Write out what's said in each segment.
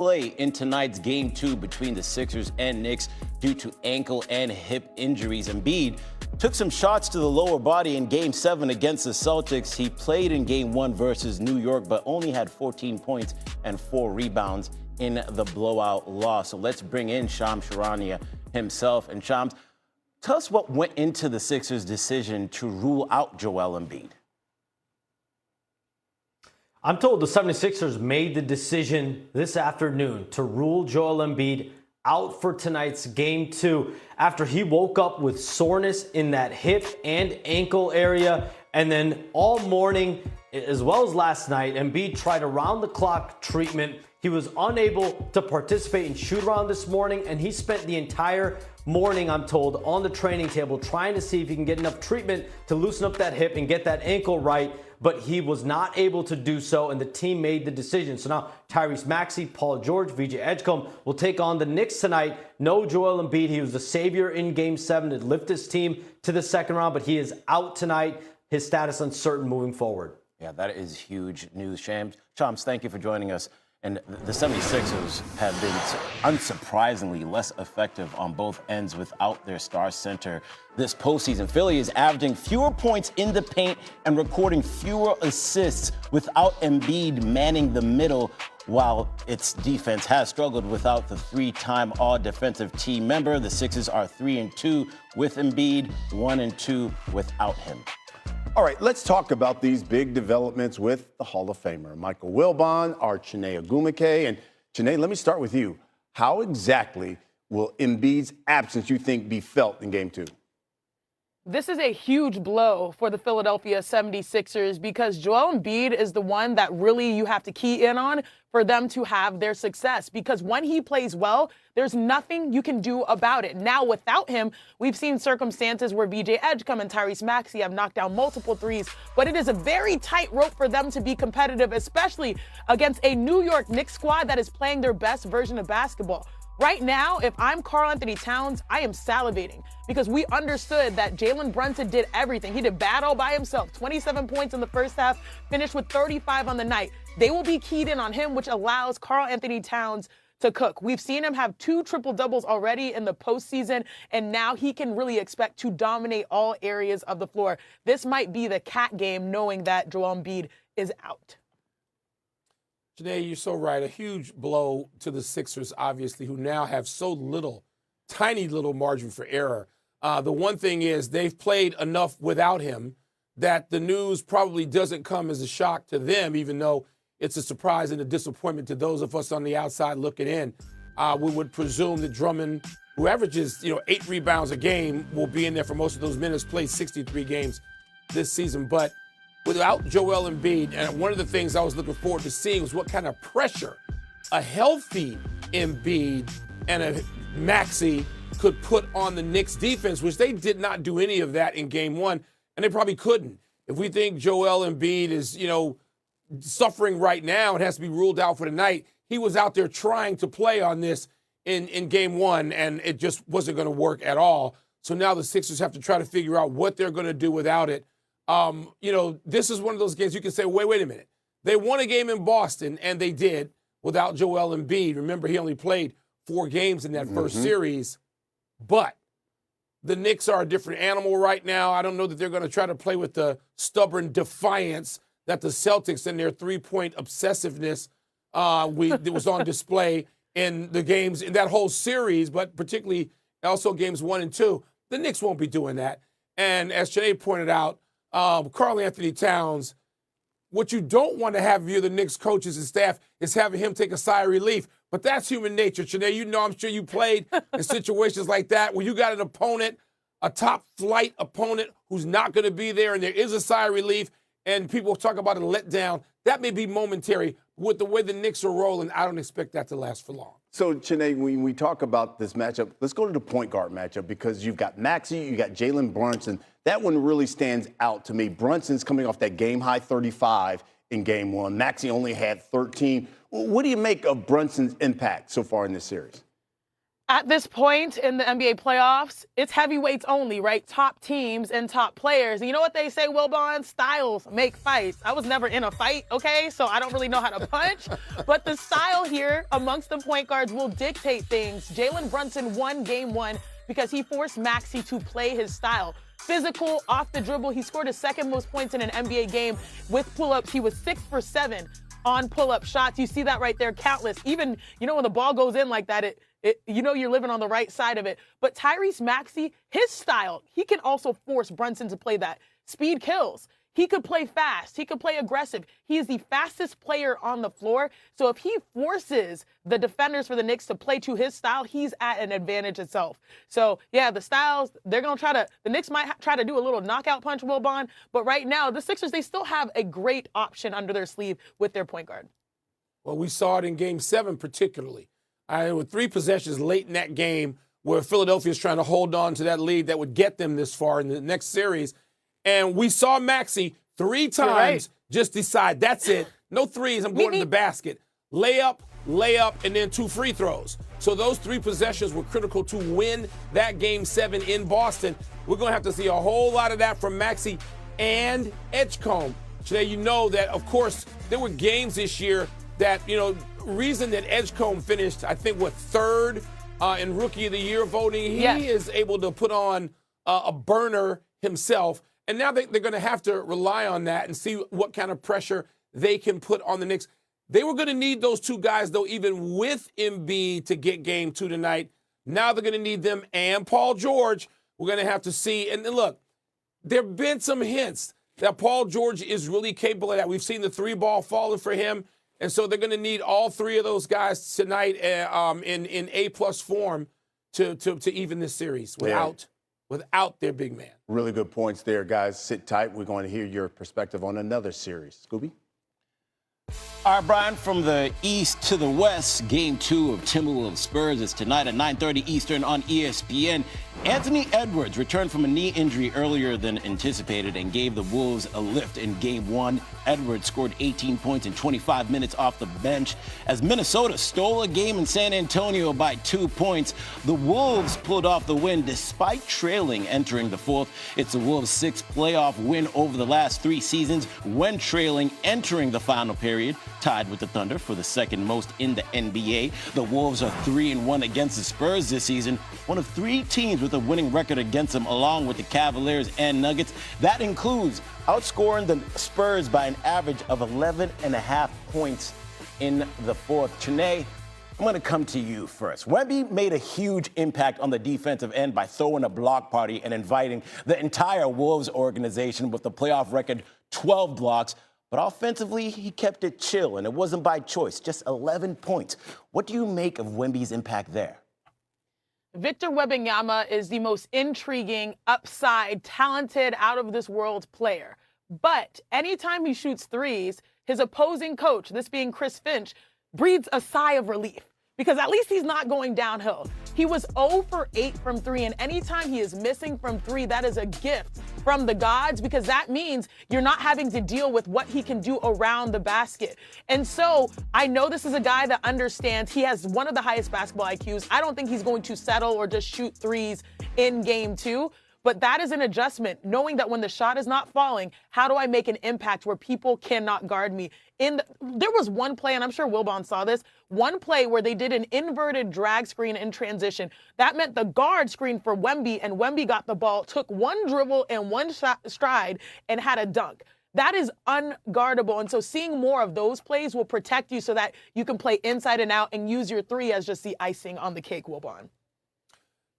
play in tonight's Game 2 between the Sixers and Knicks due to ankle and hip injuries. Embiid took some shots to the lower body in Game 7 against the Celtics. He played in Game 1 versus New York, but only had 14 points and 4 rebounds in the blowout loss. So let's bring in Shams Charania himself. And Shams, tell us what went into the Sixers' decision to rule out Joel Embiid. I'm told the 76ers made the decision this afternoon to rule Joel Embiid out for tonight's Game 2 after he woke up with soreness in that hip and ankle area. And then all morning, as well as last night, Embiid tried around-the-clock treatment. He was unable to participate in shoot-around this morning, and he spent the entire morning, I'm told, on the training table trying to see if he can get enough treatment to loosen up that hip and get that ankle right, but he was not able to do so, and the team made the decision. So now Tyrese Maxey, Paul George, VJ Edgecombe will take on the Knicks tonight. No Joel Embiid. He was the savior in Game 7 to lift his team to the second round, but he is out tonight. His status uncertain moving forward. Yeah, that is huge news, Shams. Shams, thank you for joining us. And the 76ers have been unsurprisingly less effective on both ends without their star center this postseason. Philly is averaging fewer points in the paint and recording fewer assists without Embiid manning the middle, while its defense has struggled without the 3-time all-defensive team member. The Sixers are 3-2 with Embiid, 1-2 without him. All right, let's talk about these big developments with the Hall of Famer, Michael Wilbon, our Chiney Ogwumike. And Chiney, let me start with you. How exactly will Embiid's absence, you think, be felt in Game 2? This is a huge blow for the Philadelphia 76ers because Joel Embiid is the one that really you have to key in on for them to have their success, because when he plays well, there's nothing you can do about it. Now, without him, we've seen circumstances where VJ Edgecombe and Tyrese Maxey have knocked down multiple threes, but it is a very tight rope for them to be competitive, especially against a New York Knicks squad that is playing their best version of basketball. Right now, if I'm Karl-Anthony Towns, I am salivating because we understood that Jalen Brunson did everything. He did bad all by himself, 27 points in the first half, finished with 35 on the night. They will be keyed in on him, which allows Karl-Anthony Towns to cook. We've seen him have 2 triple-doubles already in the postseason, and now he can really expect to dominate all areas of the floor. This might be the cat game, knowing that Joel Embiid is out. Janae, you're so right. A huge blow to the Sixers, obviously, who now have so little, tiny little margin for error. The one thing is they've played enough without him that the news probably doesn't come as a shock to them, even though it's a surprise and a disappointment to those of us on the outside looking in. We would presume that Drummond, who averages 8 rebounds a game, will be in there for most of those minutes, played 63 games this season. But without Joel Embiid, and one of the things I was looking forward to seeing was what kind of pressure a healthy Embiid and a Maxey could put on the Knicks defense, which they did not do any of that in Game 1, and they probably couldn't. If we think Joel Embiid is, suffering right now and has to be ruled out for the night, he was out there trying to play on this in Game 1, and it just wasn't going to work at all. So now the Sixers have to try to figure out what they're going to do without it. This is one of those games you can say, wait a minute. They won a game in Boston, and they did, without Joel Embiid. Remember, he only played 4 games in that first series. But the Knicks are a different animal right now. I don't know that they're going to try to play with the stubborn defiance that the Celtics and their 3-point obsessiveness that was on display in the games, in that whole series, but particularly also games 1 and 2. The Knicks won't be doing that. And as Janae pointed out, Karl-Anthony Towns, what you don't want to have via the Knicks coaches and staff is having him take a sigh of relief. But that's human nature, Janae. I'm sure you played in situations like that where you got an opponent, a top-flight opponent who's not going to be there, and there is a sigh of relief, and people talk about a letdown. That may be momentary. With the way the Knicks are rolling, I don't expect that to last for long. So, Chiney, when we talk about this matchup, let's go to the point guard matchup because you've got Maxey, you got Jalen Brunson. That one really stands out to me. Brunson's coming off that game-high 35 in Game 1. Maxey only had 13. What do you make of Brunson's impact so far in this series? At this point in the NBA playoffs, it's heavyweights only, right? Top teams and top players. And you know what they say, Wilbon? Styles make fights. I was never in a fight, okay? So I don't really know how to punch. But the style here amongst the point guards will dictate things. Jalen Brunson won game one because he forced Maxey to play his style. Physical, off the dribble. He scored his second most points in an NBA game with pull-ups. He was 6 for 7 on pull-up shots. You see that right there, countless. Even, when the ball goes in like that, you're living on the right side of it. But Tyrese Maxey, his style, he can also force Brunson to play that. Speed kills. He could play fast. He could play aggressive. He is the fastest player on the floor. So if he forces the defenders for the Knicks to play to his style, he's at an advantage itself. So, yeah, the styles, they're going to the Knicks might try to do a little knockout punch, Wilbon. But right now, the Sixers, they still have a great option under their sleeve with their point guard. Well, we saw it in Game 7 particularly. With 3 possessions late in that game where Philadelphia is trying to hold on to that lead that would get them this far in the next series. And we saw Maxey 3 times just decide, that's it. No threes, I'm going to the basket. Layup, and then 2 free throws. So those 3 possessions were critical to win that Game 7 in Boston. We're going to have to see a whole lot of that from Maxey and Edgecombe. Today, you know that, of course, there were games this year that, reason that Edgecombe finished, I think, 3rd in Rookie of the Year voting. He is able to put on a burner himself. And now they're going to have to rely on that and see what kind of pressure they can put on the Knicks. They were going to need those 2 guys, though, even with Embiid to get Game 2 tonight. Now they're going to need them and Paul George. We're going to have to see. And look, there have been some hints that Paul George is really capable of that. We've seen the 3-ball falling for him. And so they're going to need all 3 of those guys tonight in A-plus form to even this series without their big man. Really good points there, guys. Sit tight. We're going to hear your perspective on another series. Scooby? All right, Brian, from the east to the west, Game 2 of Timberwolves Spurs is tonight at 9:30 Eastern on ESPN. Anthony Edwards returned from a knee injury earlier than anticipated and gave the Wolves a lift in Game 1. Edwards scored 18 points in 25 minutes off the bench. As Minnesota stole a game in San Antonio by 2 points, the Wolves pulled off the win despite trailing entering the fourth. It's the Wolves' 6th playoff win over the last 3 seasons when trailing entering the final period, tied with the Thunder for the 2nd most in the NBA. The Wolves are 3-1 against the Spurs this season, one of 3 teams with a winning record against them, along with the Cavaliers and Nuggets. That includes outscoring the Spurs by an average of 11.5 points in the fourth. Chiney, I'm going to come to you first. Wemby made a huge impact on the defensive end by throwing a block party and inviting the entire Wolves organization with the playoff record 12 blocks. But offensively, he kept it chill, and it wasn't by choice, just 11 points. What do you make of Wemby's impact there? Victor Wembanyama is the most intriguing, upside, talented, out-of-this-world player. But anytime he shoots threes, his opposing coach, this being Chris Finch, breathes a sigh of relief because at least he's not going downhill. He was 0 for 8 from 3, and anytime he is missing from 3, that is a gift from the gods because that means you're not having to deal with what he can do around the basket. And so I know this is a guy that understands he has one of the highest basketball IQs. I don't think he's going to settle or just shoot threes in Game 2. But that is an adjustment, knowing that when the shot is not falling, how do I make an impact where people cannot guard me? There was one play, and I'm sure Wilbon saw this, one play where they did an inverted drag screen in transition. That meant the guard screened for Wemby, and Wemby got the ball, took one dribble and one stride, and had a dunk. That is unguardable. And so seeing more of those plays will protect you so that you can play inside and out and use your 3 as just the icing on the cake, Wilbon.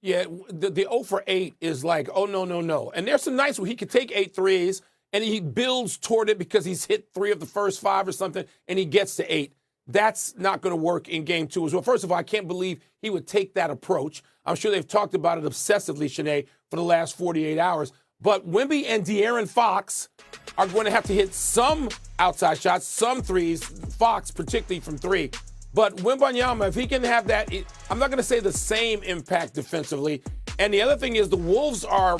Yeah, the 0 for 8 is like, oh, no. And there's some nights where he could take 8 threes, and he builds toward it because he's hit 3 of the first 5 or something, and he gets to 8. That's not going to work in Game 2 as well. First of all, I can't believe he would take that approach. I'm sure they've talked about it obsessively, Chiney, for the last 48 hours. But Wemby and De'Aaron Fox are going to have to hit some outside shots, some threes, Fox particularly from 3. But Wembanyama, if he can have that, I'm not going to say the same impact defensively. And the other thing is the Wolves are,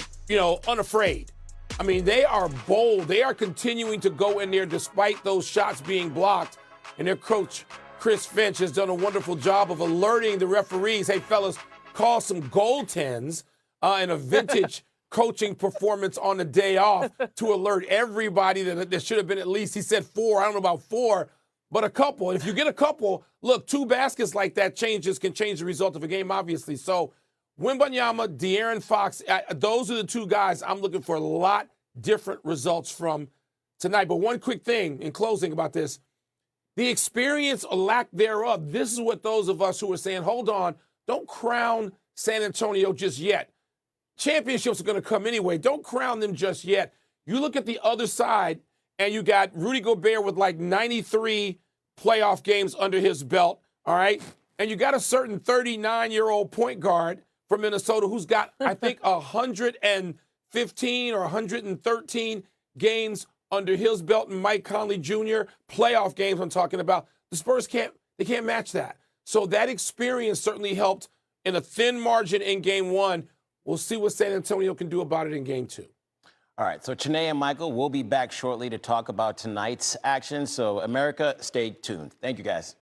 unafraid. I mean, they are bold. They are continuing to go in there despite those shots being blocked. And their coach, Chris Finch, has done a wonderful job of alerting the referees, hey, fellas, call some goaltends and a vintage coaching performance on the day off to alert everybody that there should have been at least, he said 4, I don't know about 4, but a couple. If you get a couple, look, 2 baskets like that can change the result of a game, obviously. So Wembanyama, De'Aaron Fox, those are the 2 guys I'm looking for a lot different results from tonight. But one quick thing in closing about this, the experience or lack thereof, this is what those of us who are saying, hold on, don't crown San Antonio just yet. Championships are going to come anyway. Don't crown them just yet. You look at the other side, and you got Rudy Gobert with like 93 playoff games under his belt, all right? And you got a certain 39-year-old point guard from Minnesota who's got, I think, 115 or 113 games under his belt, and Mike Conley Jr., playoff games I'm talking about. The Spurs can't match that. So that experience certainly helped in a thin margin in game 1. We'll see what San Antonio can do about it in game 2. All right, so Chiney and Michael will be back shortly to talk about tonight's action. So, America, stay tuned. Thank you, guys.